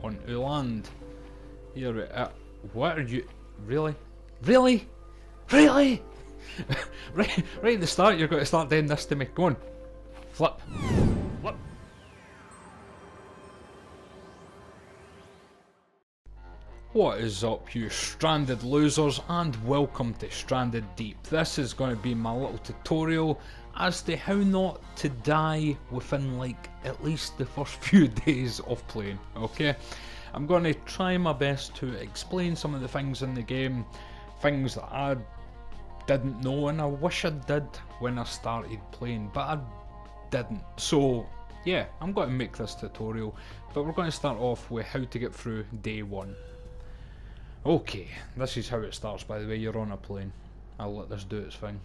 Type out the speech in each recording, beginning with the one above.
onto land. Here, what are you... Really? Really? Really? right at the start, you're going to start doing this to me. Go on. Flip. Flip. What is up, you stranded losers, and welcome to Stranded Deep. This is going to be my little tutorial as to how not to die within like at least the first few days of playing, okay? I'm going to try my best to explain some of the things in the game, things that I didn't know and I wish I did when I started playing, but I didn't. So yeah, I'm going to make this tutorial, but we're going to start off with how to get through day 1. Okay, this is how it starts, by the way. You're on a plane. I'll let this do its thing.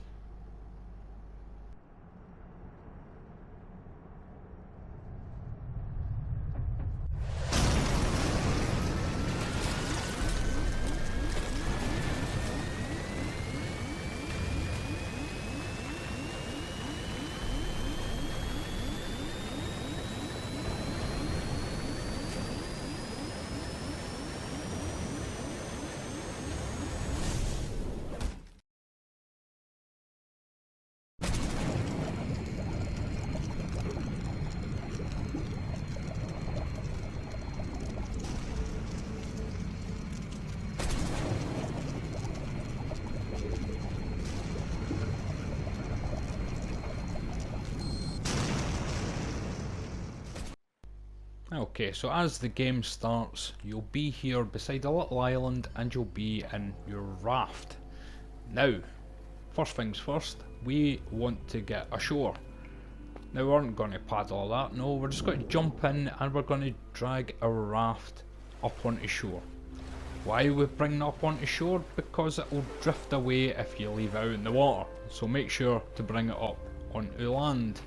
Okay, so as the game starts, you'll be here beside a little island and you'll be in your raft. Now, first things first, we want to get ashore. Now we aren't going to paddle that, no, we're just going to jump in and we're going to drag our raft up onto shore. Why we bring it up onto shore? Because it will drift away if you leave it out in the water. So make sure to bring it up onto land.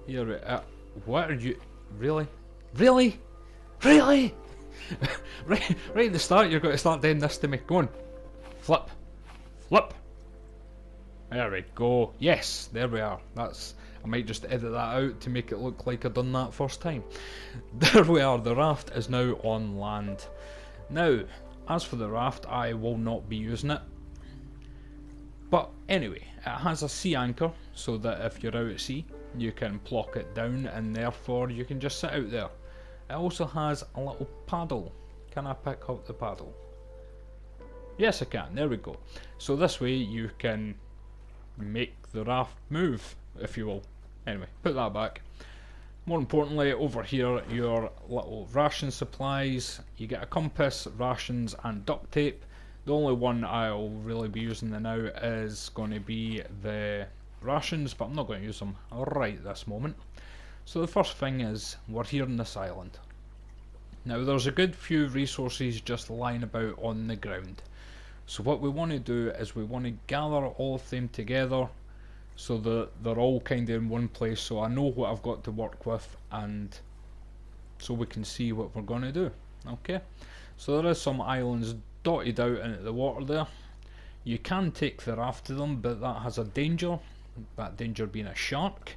Here, what are you... Really? Really? Really? right at the start, you're going to start doing this to me. Go on. Flip. Flip. There we go. Yes, there we are. That's... I might just edit that out to make it look like I've done that first time. There we are. The raft is now on land. Now, as for the raft, I will not be using it. But anyway, it has a sea anchor, so that if you're out at sea, you can plock it down and therefore you can just sit out there. It also has a little paddle. Can I pick up the paddle? Yes, I can. There we go. So this way you can make the raft move, if you will. Anyway, put that back. More importantly, over here, your little ration supplies. You get a compass, rations and duct tape. The only one I'll really be using now is going to be the rations, but I'm not going to use them right this moment. So the first thing is, we're here on this island. Now there's a good few resources just lying about on the ground. So what we want to do is we want to gather all of them together so that they're all kind of in one place, so I know what I've got to work with and so we can see what we're going to do. Okay, so there is some islands dotted out into the water there. You can take the raft to them, but that has a danger. That danger being a shark,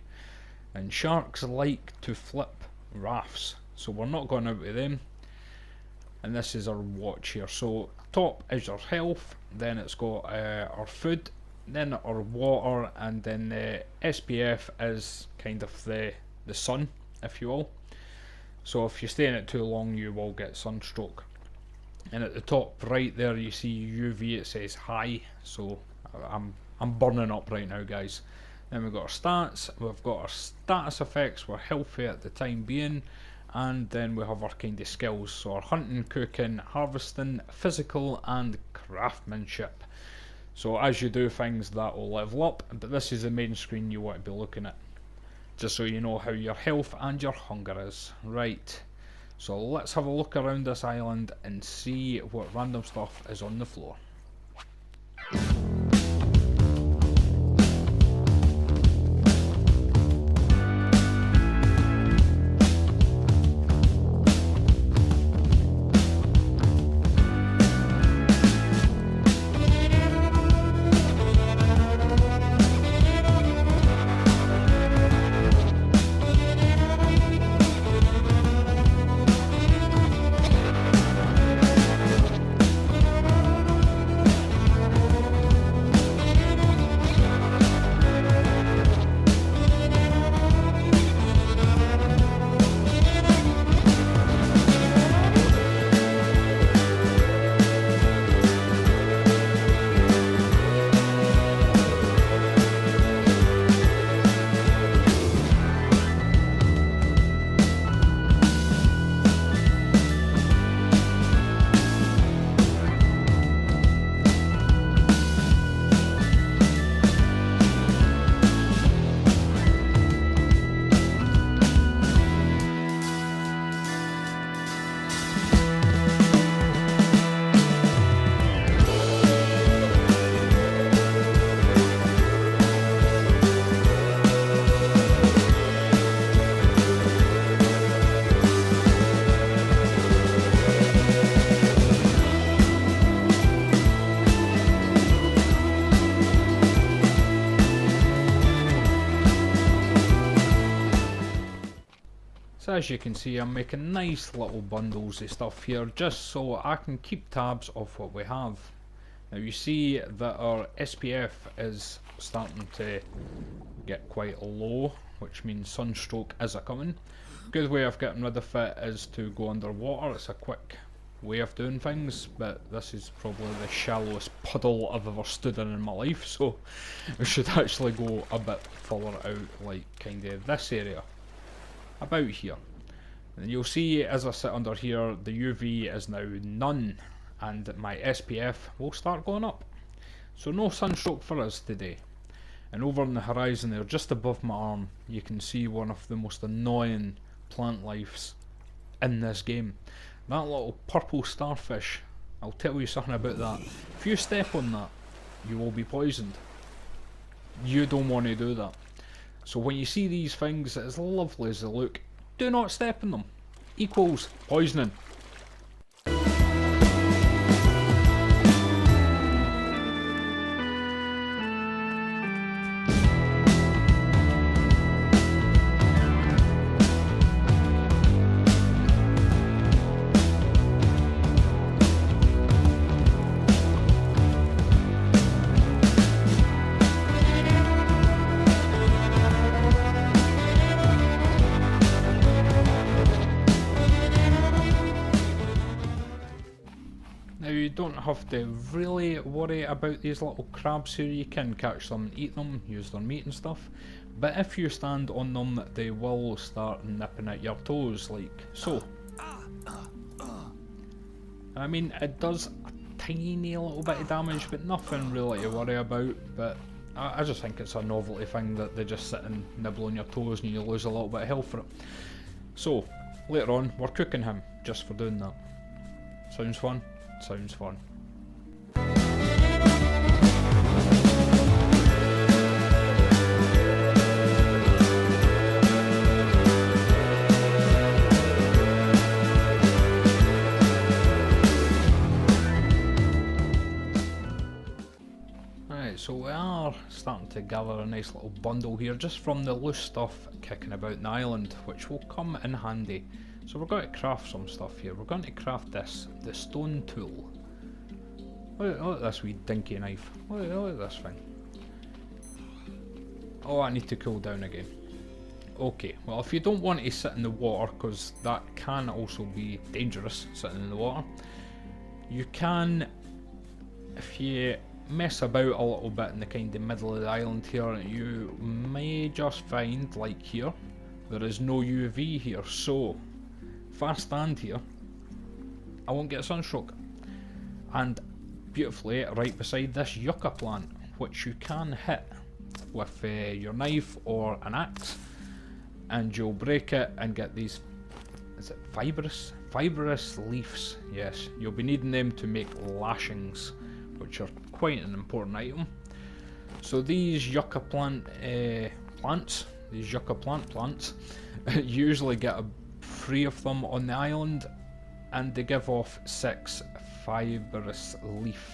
and sharks like to flip rafts, so we're not going out with them. And this is our watch here. So top is our health, then it's got our food, then our water, and then the SPF is kind of the sun, if you will. So if you stay in it too long, you will get sunstroke. And at the top right there, you see UV. It says high, so I'm burning up right now, guys. Then we've got our stats, we've got our status effects, we're healthy at the time being, and then we have our kind of skills, so our hunting, cooking, harvesting, physical and craftsmanship. So as you do things, that will level up, but this is the main screen you want to be looking at, just so you know how your health and your hunger is. Right, so let's have a look around this island and see what random stuff is on the floor. as you can see, I'm making nice little bundles of stuff here just so I can keep tabs of what we have. Now you see that our SPF is starting to get quite low, which means Sunstroke is a coming. Good way of getting rid of it is to go underwater. It's a quick way of doing things, but this is probably the shallowest puddle I've ever stood in my life, so we should actually go a bit further out, like kind of this area, about here. And you'll see as I sit under here, the UV is now none, and my SPF will start going up. So no sunstroke for us today. And over on the horizon there, just above my arm, you can see one of the most annoying plant lives in this game. That little purple starfish, I'll tell you something about that. If you step on that, you will be poisoned. You don't want to do that. So when you see these things, as lovely as they look, do not step on them. Equals poisoning. Now you don't have to really worry about these little crabs here. You can catch them and eat them, use their meat and stuff, but if you stand on them they will start nipping at your toes like so. I mean, it does a tiny little bit of damage, but nothing really to worry about, but I just think it's a novelty thing that they just sit and nibble on your toes and you lose a little bit of health for it. So later on we're cooking him just for doing that. Sounds fun? Sounds fun. Right, so we are starting to gather a nice little bundle here just from the loose stuff kicking about the island, which will come in handy. So we're going to craft some stuff here. We're going to craft this, the stone tool. Look at this wee dinky knife. Look at this thing. Oh, I need to cool down again. Okay, well if you don't want to sit in the water, because that can also be dangerous, sitting in the water, you can, if you mess about a little bit in the kind of middle of the island here, you may just find, like here, there is no UV here, so if I stand here, I won't get sunstroke. And beautifully, right beside this yucca plant, which you can hit with your knife or an axe, and you'll break it and get these, is it fibrous? Fibrous leaves, yes. You'll be needing them to make lashings, which are quite an important item. So these yucca plants, usually get 3 of them on the island, and they give off 6 fibrous leaf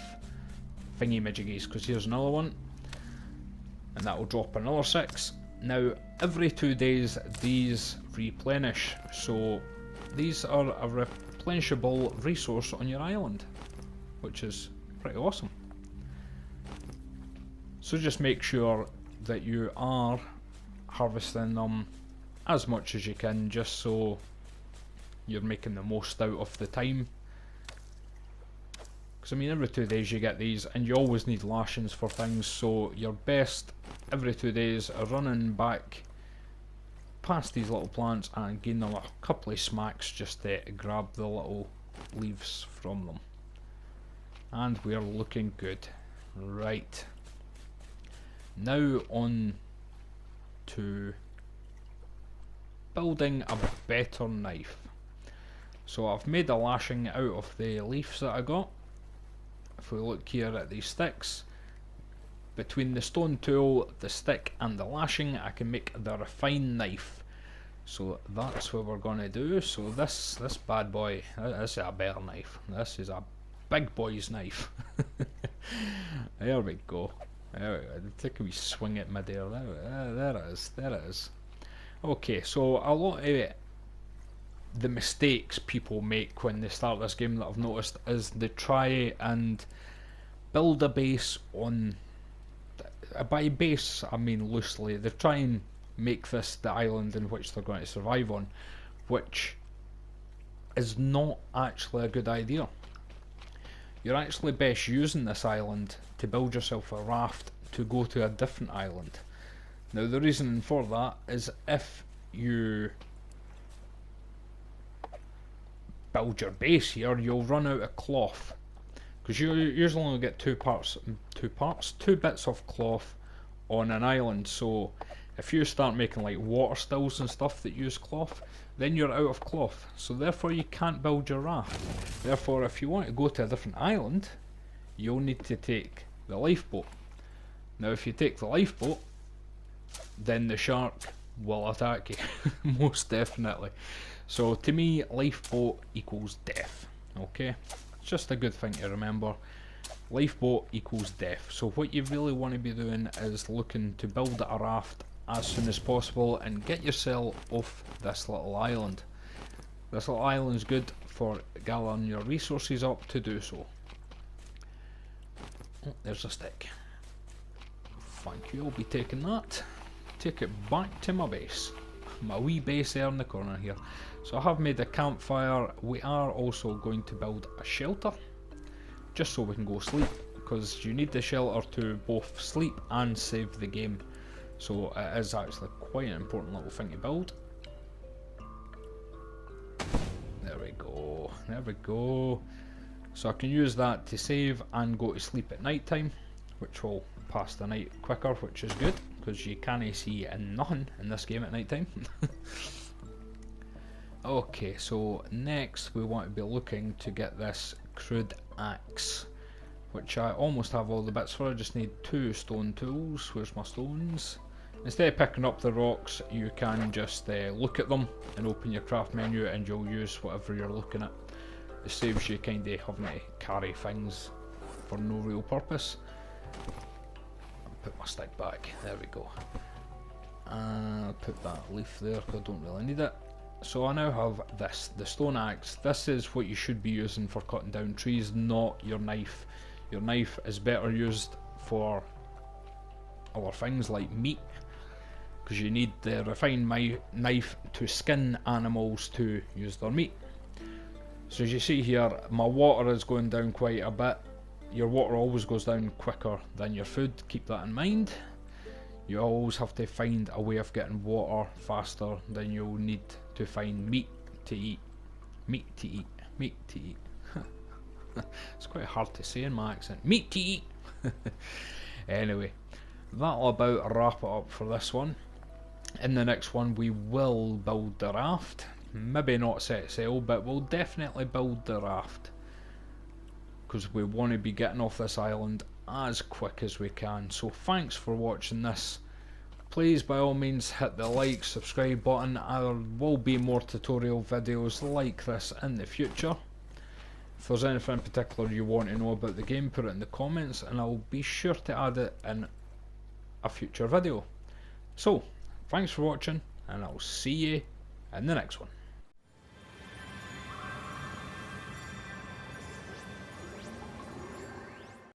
thingy-majiggies, because here's another one, and that will drop another 6. Now every 2 days these replenish, so these are a replenishable resource on your island, which is pretty awesome. So just make sure that you are harvesting them as much as you can, just so you're making the most out of the time. Because I mean, every 2 days you get these, and you always need lashings for things, so you're best every 2 days running back past these little plants and giving them a couple of smacks just to grab the little leaves from them. And we're looking good. Right, now on to building a better knife. So I've made a lashing out of the leaves that I got. If we look here at these sticks, between the stone tool, the stick and the lashing, I can make the refined knife. So that's what we're going to do. So this bad boy, this is a better knife. This is a big boy's knife. There we go. There we go. Take a wee swing at midair. There it is. Okay, so a lot of the mistakes people make when they start this game that I've noticed is they try and build a base on, by base I mean loosely, they try and make this the island in which they're going to survive on, which is not actually a good idea. You're actually best using this island to build yourself a raft to go to a different island. Now the reason for that is if you build your base here, you'll run out of cloth, because you usually only get two bits of cloth on an island. So if you start making like water stills and stuff that use cloth, then you're out of cloth, so therefore you can't build your raft. Therefore, if you want to go to a different island, you'll need to take the lifeboat. Now if you take the lifeboat, then the shark will attack you most definitely. So to me, lifeboat equals death. Okay, it's just a good thing to remember. Lifeboat equals death. So what you really want to be doing is looking to build a raft as soon as possible and get yourself off this little island. This little island's good for gathering your resources up to do so. Oh, there's a stick. Thank you, I'll be taking that. Take it back to my base. My wee base there in the corner here. So I have made a campfire. We are also going to build a shelter, just so we can go sleep, because you need the shelter to both sleep and save the game. So it is actually quite an important little thing to build. There we go, there we go. So I can use that to save and go to sleep at night time, which will pass the night quicker, which is good, because you can't see nothing in this game at night time. Okay, so next we want to be looking to get this crude axe, which I almost have all the bits for. I just need 2 stone tools. Where's my stones? Instead of picking up the rocks, you can just look at them and open your craft menu, and you'll use whatever you're looking at. It saves you kind of having to carry things for no real purpose. I'll put my stick back, there we go. I'll put that leaf there because I don't really need it. So I now have this, the stone axe. This is what you should be using for cutting down trees, not your knife. Your knife is better used for other things like meat, because you need the refined knife to skin animals to use their meat. So as you see here, my water is going down quite a bit. Your water always goes down quicker than your food, keep that in mind. You always have to find a way of getting water faster than you'll need to find meat to eat. Meat to eat. Meat to eat. It's quite hard to say in my accent. Meat to eat! Anyway, that'll about wrap it up for this one. In the next one we will build the raft. Maybe not set sail, but we'll definitely build the raft, because we want to be getting off this island as quick as we can. So thanks for watching this. Please by all means hit the like, subscribe button. There will be more tutorial videos like this in the future. If there's anything in particular you want to know about the game, put it in the comments and I'll be sure to add it in a future video. So thanks for watching, and I'll see you in the next one.